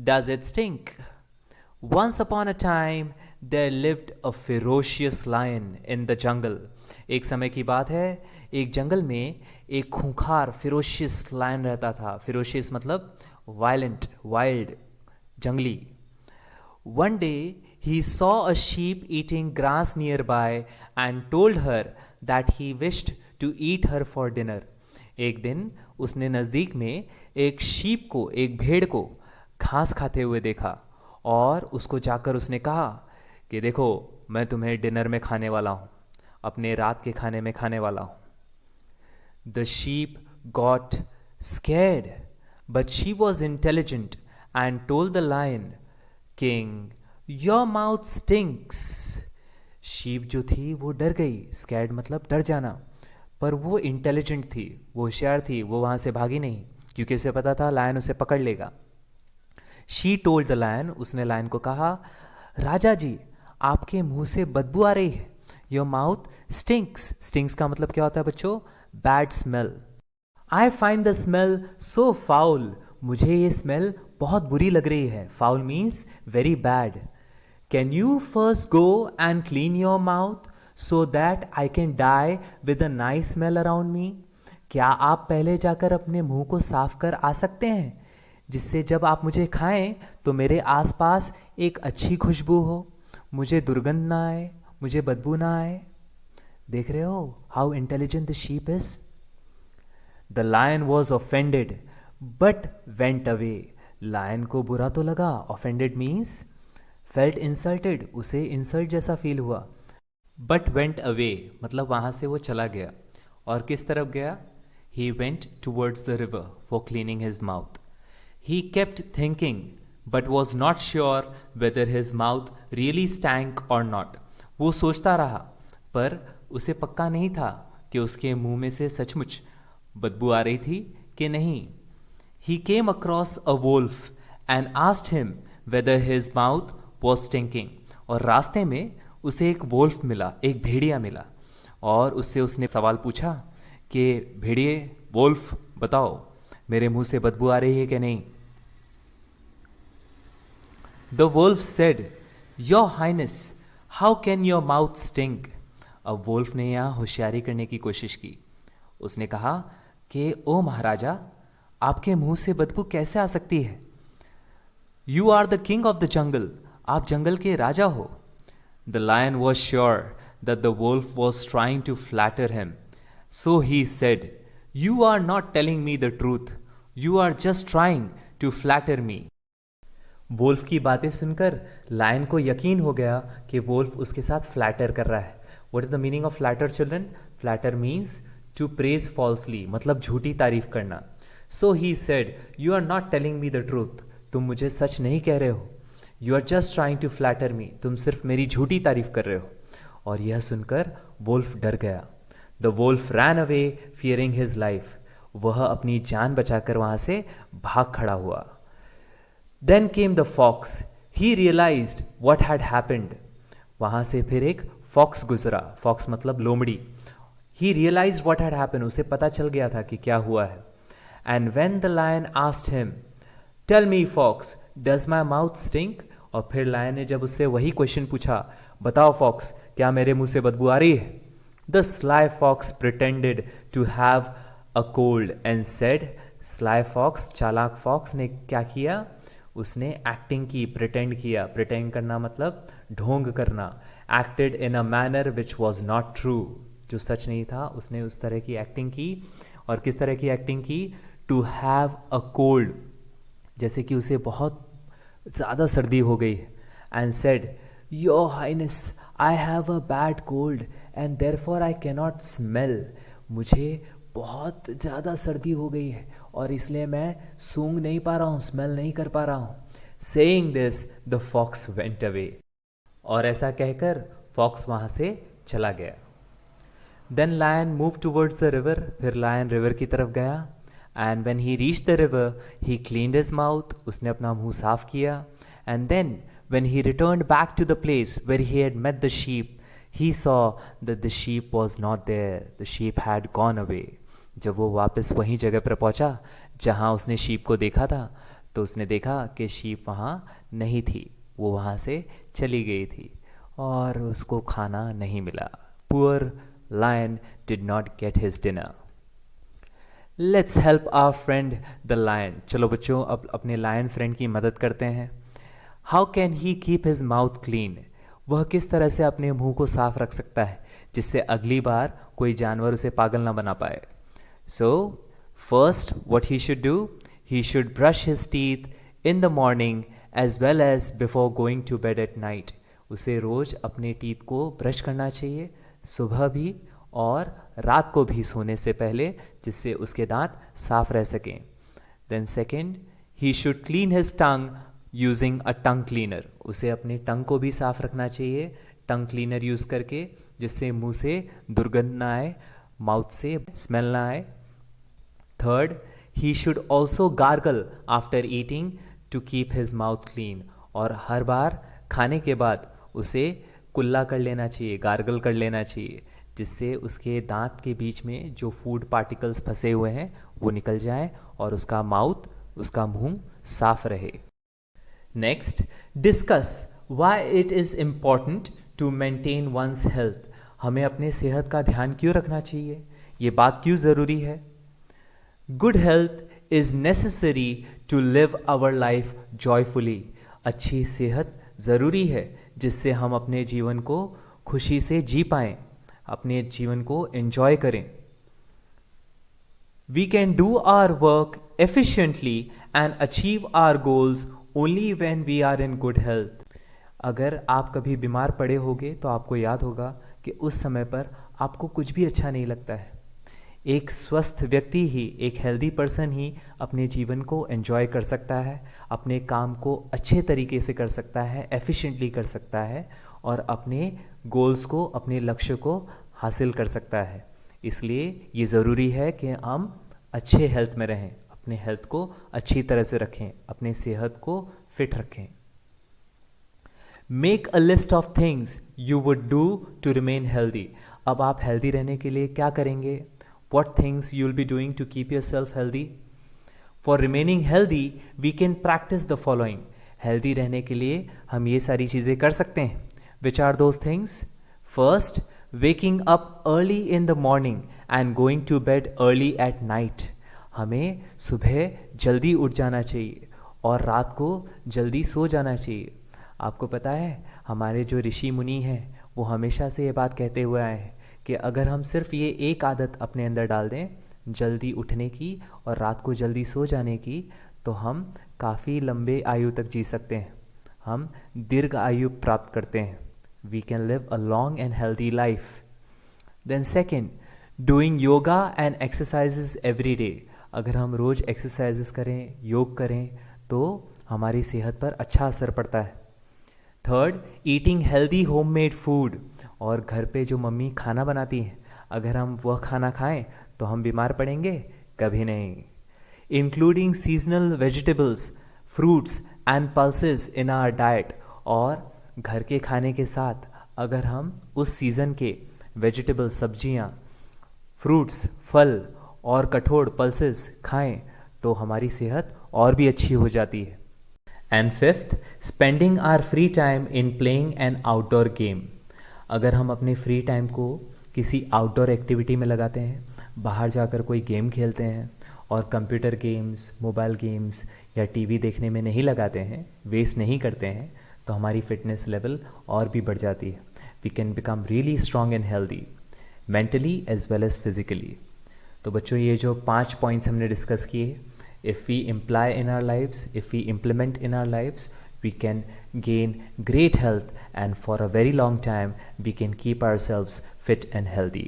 Does it stink? Once upon a time, there lived a ferocious lion in the jungle. एक समय की बात है, एक जंगल में एक खूंखार ferocious lion रहता था. Ferocious मतलब violent, wild, जंगली. One day, he saw a sheep eating grass nearby and told her that he wished to eat her for dinner. एक दिन उसने नज़दीक में एक शीप को, एक भेड़ को घास खाते हुए देखा और उसको जाकर उसने कहा कि देखो, मैं तुम्हें डिनर में खाने वाला हूँ, अपने रात के खाने में खाने वाला हूँ. The sheep got scared, but she was intelligent and told the lion, King, your mouth stinks. Sheep जो थी वो डर गई. स्कैर्ड मतलब डर जाना. पर वो इंटेलिजेंट थी, वो होशियार थी, वो वहाँ से भागी नहीं क्योंकि उसे पता था लायन उसे पकड़ लेगा. शी टोल्ड द लायन, उसने लायन को कहा, राजा जी, आपके मुंह से बदबू आ रही है. Your mouth stinks. स्टिंक्स का मतलब क्या होता है बच्चों? Bad smell. I find the smell so foul. मुझे ये स्मेल बहुत बुरी लग रही है. Foul means very bad. Can you first go and clean your mouth so that I can die with a nice smell around me. क्या आप पहले जाकर अपने मुंह को साफ कर आ सकते हैं, जिससे जब आप मुझे खाएं तो मेरे आसपास एक अच्छी खुशबू हो, मुझे दुर्गंध ना आए, मुझे बदबू ना आए. देख रहे हो how intelligent the sheep is. The lion was offended but went away. Lion को बुरा तो लगा. ऑफेंडेड मीन्स फेल्ट इंसल्टेड, उसे इंसल्ट जैसा फील हुआ. बट वेंट अवे मतलब वहाँ से वो चला गया. और किस तरफ गया? He went towards the river for cleaning his mouth. He kept thinking but was not sure whether his mouth really stank or not. वो सोचता रहा पर उसे पक्का नहीं था कि उसके मुंह में से सचमुच बदबू आ रही थी कि नहीं. He came across a wolf and asked him whether his mouth was stinking. और रास्ते में उसे एक वोल्फ मिला, एक भेड़िया मिला, और उससे उसने सवाल पूछा कि भेड़िए, वोल्फ, बताओ मेरे मुंह से बदबू आ रही है कि नहीं. The wolf said, Your Highness, how can your mouth stink? अब वोल्फ ने यहाँ होशियारी करने की कोशिश की. उसने कहा कि ओ महाराजा, आपके मुंह से बदबू कैसे आ सकती है? You are the king of the jungle. आप जंगल के राजा हो. The lion was sure that the wolf was trying to flatter him. So he said, You are not telling me the truth. You are just trying to flatter me. Wolf की बातें सुनकर lion को यकीन हो गया कि Wolff उसके साथ फ्लैटर कर रहा है. What is the meaning of flatter children? Flatter means to praise falsely, मतलब झूठी तारीफ करना. So he said, you are not telling me the truth. तुम मुझे सच नहीं कह रहे हो. You are just trying to flatter me. तुम सिर्फ मेरी झूठी तारीफ कर रहे हो. और यह सुनकर वोल्फ डर गया. The Wolff ran away fearing his life. वह अपनी जान बचाकर वहां से भाग खड़ा हुआ. Then came the fox. He realized what had happened. वहाँ से फिर एक फॉक्स गुजरा. फॉक्स मतलब लोमड़ी. He realized what had happened. उसे पता चल गया था कि क्या हुआ है. And when the lion asked him, Tell me, fox, does my mouth stink? और फिर लायन ने जब उससे वही क्वेश्चन पूछा, बताओ फॉक्स, क्या मेरे मुंह से बदबू आ रही है? The sly fox pretended to have a cold and said, sly fox, चालाक फॉक्स ने क्या किया? उसने एक्टिंग की, प्रिटेंड किया. प्रिटेंड करना मतलब ढोंग करना. Acted in a manner which was not true. जो सच नहीं था उसने उस तरह की एक्टिंग की. और किस तरह की एक्टिंग की? टू हैव अ कोल्ड, जैसे कि उसे बहुत ज़्यादा सर्दी हो गई. And said, your highness, I have a bad cold and therefore I cannot smell. मुझे बहुत ज़्यादा सर्दी हो गई है और इसलिए मैं सूंघ नहीं पा रहा हूँ, स्मेल नहीं कर पा रहा हूँ. Saying this the fox went away. और ऐसा कहकर फॉक्स वहाँ से चला गया. Then lion move towards the river. फिर लायन रिवर की तरफ गया. And when he reach the river he cleaned his mouth. उसने अपना मुंह साफ किया. And then when he returned back to the place where he had met the sheep, he saw that the sheep was not there. The sheep had gone away. जब वो वापस वहीं जगह पर पहुंचा जहां उसने शीप को देखा था, तो उसने देखा कि शीप वहाँ नहीं थी, वो वहाँ से चली गई थी और उसको खाना नहीं मिला. Poor lion did not get his dinner. Let's help our friend the lion. चलो बच्चों, अब अपने लायन फ्रेंड की मदद करते हैं. How can he keep his mouth clean. वह किस तरह से अपने मुंह को साफ रख सकता है जिससे अगली बार कोई जानवर उसे पागल ना बना पाए. So first what he should do, he should brush his teeth in the morning as well as before going to bed at night. उसे रोज अपने टीथ को ब्रश करना चाहिए, सुबह भी और रात को भी सोने से पहले, जिससे उसके दांत साफ रह सकें. Then second, he should clean his tongue using a tongue cleaner. उसे अपने टंग को भी साफ रखना चाहिए टंग क्लीनर यूज करके, जिससे मुंह से दुर्गंध ना आए, माउथ से स्मेल ना आए. Third, he should also gargle after eating to keep his mouth clean. और हर बार खाने के बाद उसे कुल्ला कर लेना चाहिए, गार्गल कर लेना चाहिए, जिससे उसके दांत के बीच में जो फूड पार्टिकल्स फंसे हुए हैं वो निकल जाएं और उसका माउथ, उसका मुंह साफ रहे. Next, discuss why it is important to maintain one's health. हमें अपने सेहत का ध्यान क्यों रखना चाहिए, ये बात क्यों ज़रूरी है. Good health is necessary to live our life joyfully. अच्छी सेहत ज़रूरी है जिससे हम अपने जीवन को खुशी से जी पाएं, अपने जीवन को एंजॉय करें. We can do our work efficiently and achieve our goals only when we are in good health. अगर आप कभी बीमार पड़े होगे तो आपको याद होगा कि उस समय पर आपको कुछ भी अच्छा नहीं लगता है. एक स्वस्थ व्यक्ति ही, एक हेल्दी पर्सन ही अपने जीवन को एंजॉय कर सकता है, अपने काम को अच्छे तरीके से कर सकता है, एफिशिएंटली कर सकता है और अपने गोल्स को, अपने लक्ष्य को हासिल कर सकता है. इसलिए ये ज़रूरी है कि हम अच्छे हेल्थ में रहें, अपने हेल्थ को अच्छी तरह से रखें, अपने सेहत को फिट रखें. Make a list of things you would do to remain healthy. अब आप हेल्दी रहने के लिए क्या करेंगे? What things you'll be doing to keep yourself healthy? For remaining healthy, we can practice the following. Healthy रहने के लिए हम ये सारी चीज़ें कर सकते हैं. Which are those things? First, waking up early in the morning and going to bed early at night. हमें सुबह जल्दी उठ जाना चाहिए और रात को जल्दी सो जाना चाहिए. आपको पता है, हमारे जो ऋषि मुनि हैं वो हमेशा से ये बात कहते हुए आए हैं कि अगर हम सिर्फ ये एक आदत अपने अंदर डाल दें, जल्दी उठने की और रात को जल्दी सो जाने की, तो हम काफ़ी लंबे आयु तक जी सकते हैं, हम दीर्घ आयु प्राप्त करते हैं. We can live a long and healthy life. Then second, doing yoga and exercises every day. अगर हम रोज़ एक्सरसाइजेस करें, योग करें, तो हमारी सेहत पर अच्छा असर पड़ता है. Third, eating healthy homemade food. और घर पे जो मम्मी खाना बनाती हैं, अगर हम वह खाना खाएं तो हम बीमार पड़ेंगे? कभी नहीं. Including seasonal vegetables, fruits and pulses in our diet. और घर के खाने के साथ अगर हम उस सीज़न के वेजिटेबल, सब्जियां, फ्रूट्स, फल और कठोर पल्सेस खाएं तो हमारी सेहत और भी अच्छी हो जाती है. And fifth, spending our free time in playing an outdoor game. अगर हम अपने फ्री टाइम को किसी आउटडोर एक्टिविटी में लगाते हैं, बाहर जाकर कोई गेम खेलते हैं और कंप्यूटर गेम्स, मोबाइल गेम्स या टीवी देखने में नहीं लगाते हैं, वेस्ट नहीं करते हैं, तो हमारी फिटनेस लेवल और भी बढ़ जाती है. We can become really strong and healthy, mentally as well as physically. तो बच्चों, ये जो 5 पॉइंट्स हमने डिस्कस किए, if we imply in our lives, if we implement in our lives, we can gain great health and for a very long time we can keep ourselves fit and healthy.